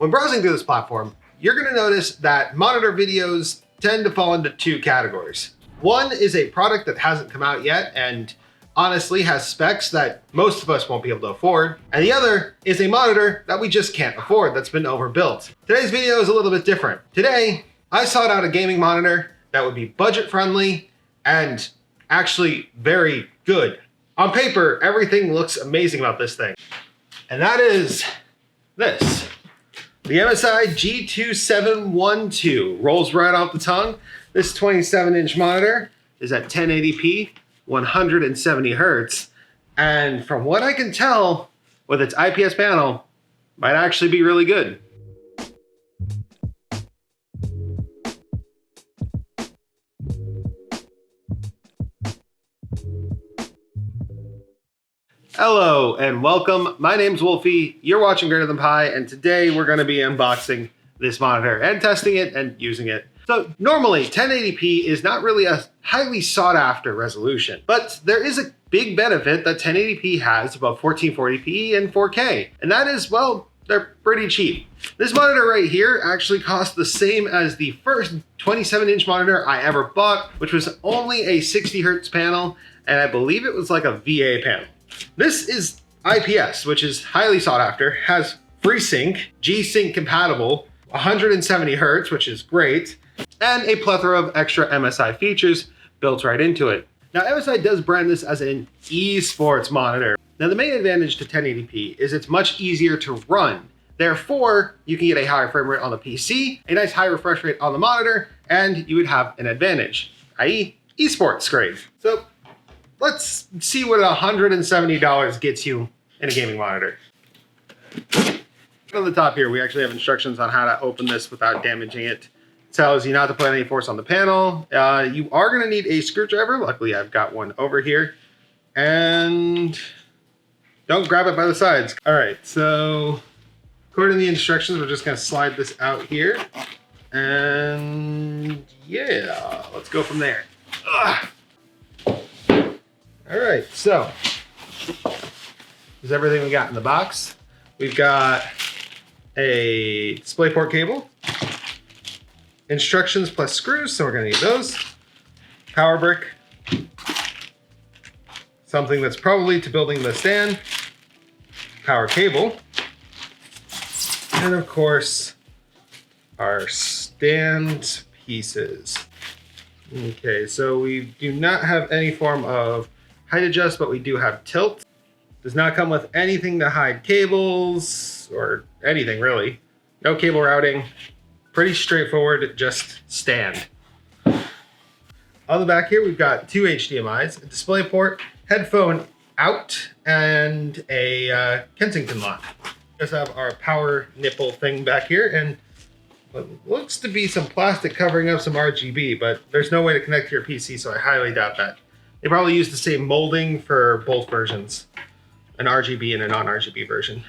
When browsing through this platform, you're going to notice that monitor videos tend to fall into two categories. One is a product that hasn't come out yet and honestly has specs that most of us won't be able to afford. And the other is a monitor that we just can't afford that's been overbuilt. Today's video is a little bit different. Today, I sought out a gaming monitor that would be budget friendly and actually very good. On paper, everything looks amazing about this thing. And that is this. The MSI G2712 rolls right off the tongue. This 27-inch monitor is at 1080p, 170 hertz. And from what I can tell, with its IPS panel, might actually be really good. Hello and welcome. My name's Wolfie. You're watching GreaterThanPie, and today we're going to be unboxing this monitor and testing it and using it. So normally 1080p is not really a highly sought after resolution, but there is a big benefit that 1080p has above 1440p and 4K, and that is, well, they're pretty cheap. This monitor right here actually cost the same as the first 27-inch monitor I ever bought, which was only a 60 hertz panel, and I believe it was like a VA panel. This is IPS, which is highly sought after, has FreeSync, G-Sync compatible, 170 hertz, which is great, and a plethora of extra MSI features built right into it. Now, MSI does brand this as an esports monitor. Now, the main advantage to 1080p is it's much easier to run. Therefore, you can get a higher frame rate on the PC, a nice high refresh rate on the monitor, and you would have an advantage, i.e. esports grade. So let's see what $170 gets you in a gaming monitor. On the top here, we actually have instructions on how to open this without damaging it. It tells you not to put any force on the panel. You are going to need a screwdriver. Luckily, I've got one over here. And don't grab it by the sides. All right, so according to the instructions, we're just going to slide this out here. And yeah, let's go from there. Ugh. All right, so here's everything we got in the box. We've got a DisplayPort cable, instructions plus screws, so we're gonna need those, power brick, something that's probably to building the stand, power cable, and of course, our stand pieces. Okay, so we do not have any form of height adjust, but we do have tilt. Does not come with anything to hide cables or anything really. No cable routing. Pretty straightforward, just stand. On the back here, we've got two HDMIs, a DisplayPort, headphone out, and a Kensington lock. We also have our power nipple thing back here, and what looks to be some plastic covering up some RGB, but there's no way to connect to your PC, so I highly doubt that. They probably use the same molding for both versions, an RGB and a non-RGB version.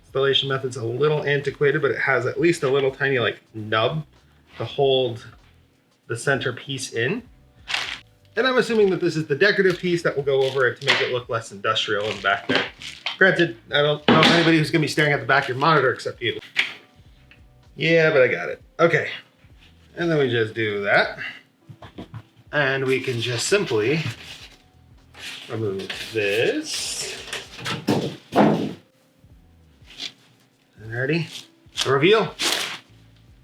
Installation method's a little antiquated, but it has at least a little tiny like nub to hold the center piece in. And I'm assuming that this is the decorative piece that will go over it to make it look less industrial in the back there. Granted, I don't know if anybody who's gonna be staring at the back of your monitor except you. Yeah, but I got it. Okay, and then we just do that. And we can just simply remove this. And ready? The reveal.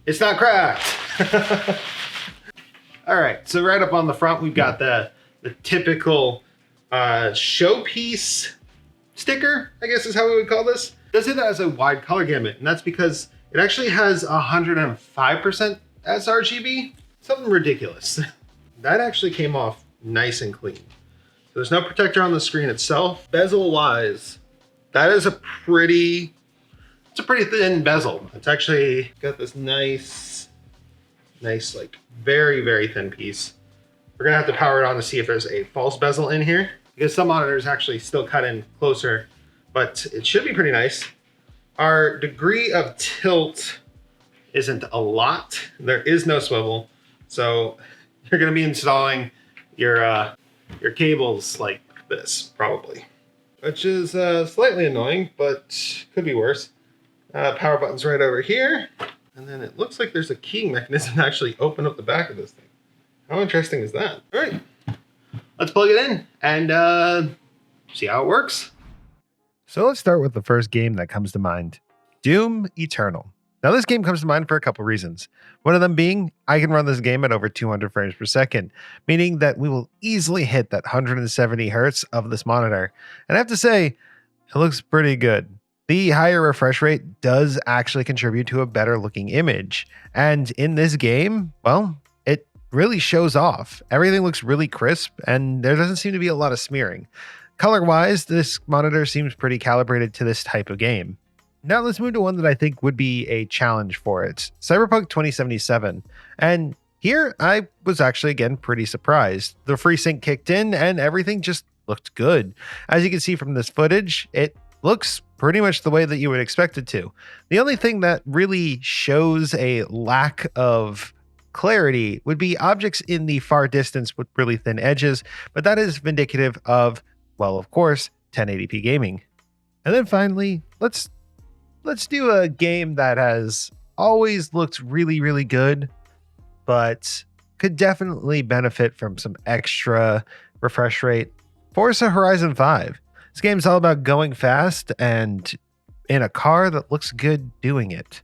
It's not cracked. All right, so right up on the front, we've got the typical showpiece sticker, I guess is how we would call this. It does it as a wide color gamut, and that's because it actually has 105% sRGB, something ridiculous. That actually came off nice and clean. So there's no protector on the screen itself. Bezel-wise, that is a pretty thin bezel. It's actually got this nice, like very, very thin piece. We're gonna have to power it on to see if there's a false bezel in here, because some monitors actually still cut in closer, but it should be pretty nice. Our degree of tilt isn't a lot. There is no swivel, so you're going to be installing your cables like this, probably, which is slightly annoying, but could be worse. Power button's right over here. And then it looks like there's a keying mechanism to actually open up the back of this thing. How interesting is that? All right, let's plug it in and see how it works. So let's start with the first game that comes to mind, Doom Eternal. Now this game comes to mind for a couple reasons. One of them being I can run this game at over 200 frames per second, meaning that we will easily hit that 170 hertz of this monitor. And I have to say, it looks pretty good. The higher refresh rate does actually contribute to a better looking image. And in this game, well, it really shows off. Everything looks really crisp and there doesn't seem to be a lot of smearing. Color-wise, this monitor seems pretty calibrated to this type of game. Now let's move to one that I think would be a challenge for it, Cyberpunk 2077. And here I was actually again pretty surprised. The FreeSync kicked in and everything just looked good. As you can see from this footage, it looks pretty much the way that you would expect it to. The only thing that really shows a lack of clarity would be objects in the far distance with really thin edges, but that is indicative of, well, of course, 1080p gaming. And then finally, let's do a game that has always looked really, really good, but could definitely benefit from some extra refresh rate. Forza Horizon 5. This game's all about going fast and in a car that looks good doing it.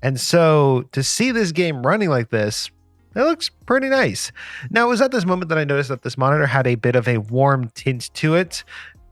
And so to see this game running like this, it looks pretty nice. Now, it was at this moment that I noticed that this monitor had a bit of a warm tint to it.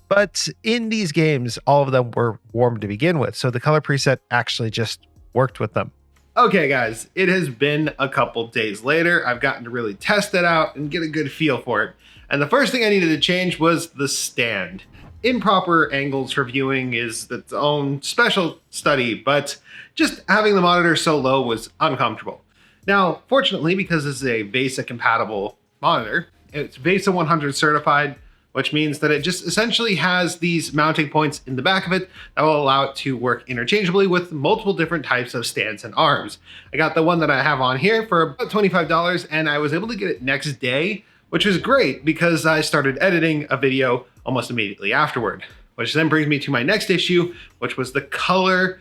But in these games, all of them were warm to begin with, so the color preset actually just worked with them. Okay, guys, it has been a couple days later. I've gotten to really test it out and get a good feel for it. And the first thing I needed to change was the stand. Improper angles for viewing is its own special study, but just having the monitor so low was uncomfortable. Now, fortunately, because this is a VESA compatible monitor, it's VESA 100 certified, which means that it just essentially has these mounting points in the back of it that will allow it to work interchangeably with multiple different types of stands and arms. I got the one that I have on here for about $25 and I was able to get it next day, which was great because I started editing a video almost immediately afterward, which then brings me to my next issue, which was the color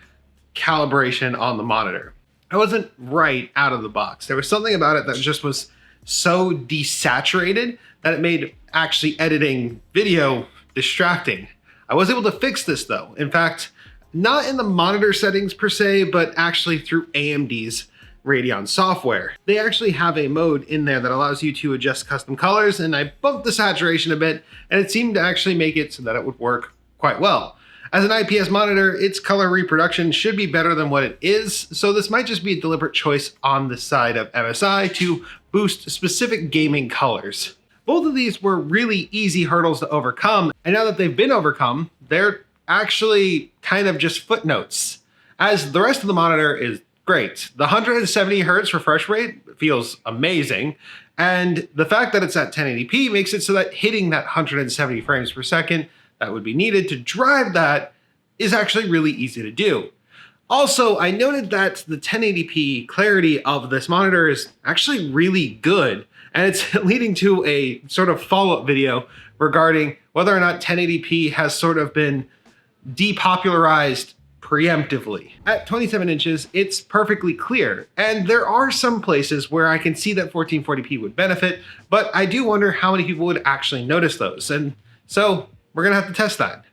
calibration on the monitor. I wasn't right out of the box. There was something about it that just was so desaturated that it made actually editing video distracting. I was able to fix this though. In fact, not in the monitor settings per se, but actually through AMD's Radeon software. They actually have a mode in there that allows you to adjust custom colors, and I bumped the saturation a bit, and it seemed to actually make it so that it would work quite well. As an IPS monitor, its color reproduction should be better than what it is, so this might just be a deliberate choice on the side of MSI to boost specific gaming colors. Both of these were really easy hurdles to overcome, and now that they've been overcome, they're actually kind of just footnotes, as the rest of the monitor is great. The 170 hertz refresh rate feels amazing, and the fact that it's at 1080p makes it so that hitting that 170 frames per second that would be needed to drive that is actually really easy to do. Also, I noted that the 1080p clarity of this monitor is actually really good, and it's leading to a sort of follow-up video regarding whether or not 1080p has sort of been depopularized preemptively. At 27 inches, it's perfectly clear, and there are some places where I can see that 1440p would benefit, but I do wonder how many people would actually notice those, and so we're gonna have to test that.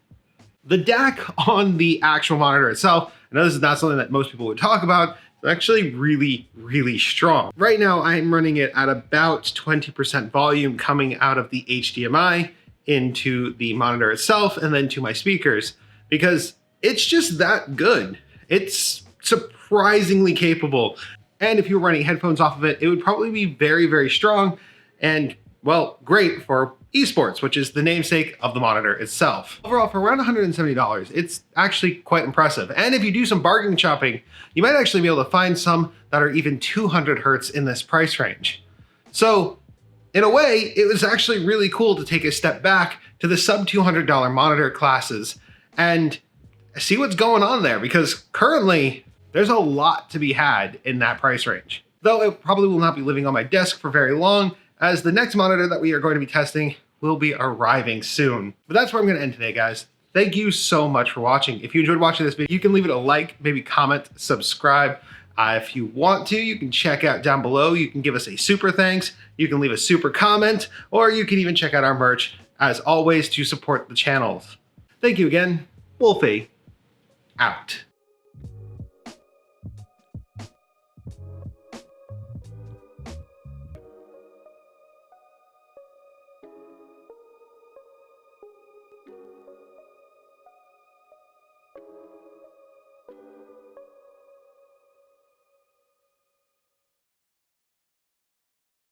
The DAC on the actual monitor itself, I know this is not something that most people would talk about, it's actually really, really strong. Right now, I'm running it at about 20% volume coming out of the HDMI into the monitor itself and then to my speakers, because it's just that good. It's surprisingly capable. And if you were running headphones off of it, it would probably be very, very strong and, well, great for esports, which is the namesake of the monitor itself. Overall, for around $170, it's actually quite impressive. And if you do some bargain shopping, you might actually be able to find some that are even 200 hertz in this price range. So in a way, it was actually really cool to take a step back to the sub $200 monitor classes and see what's going on there, because currently there's a lot to be had in that price range. Though it probably will not be living on my desk for very long, as the next monitor that we are going to be testing will be arriving soon. But that's where I'm going to end today, guys. Thank you so much for watching. If you enjoyed watching this video, you can leave it a like, maybe comment, subscribe. If you want to, you can check out down below. You can give us a super thanks. You can leave a super comment, or you can even check out our merch, as always, to support the channels. Thank you again. Wolfie, out.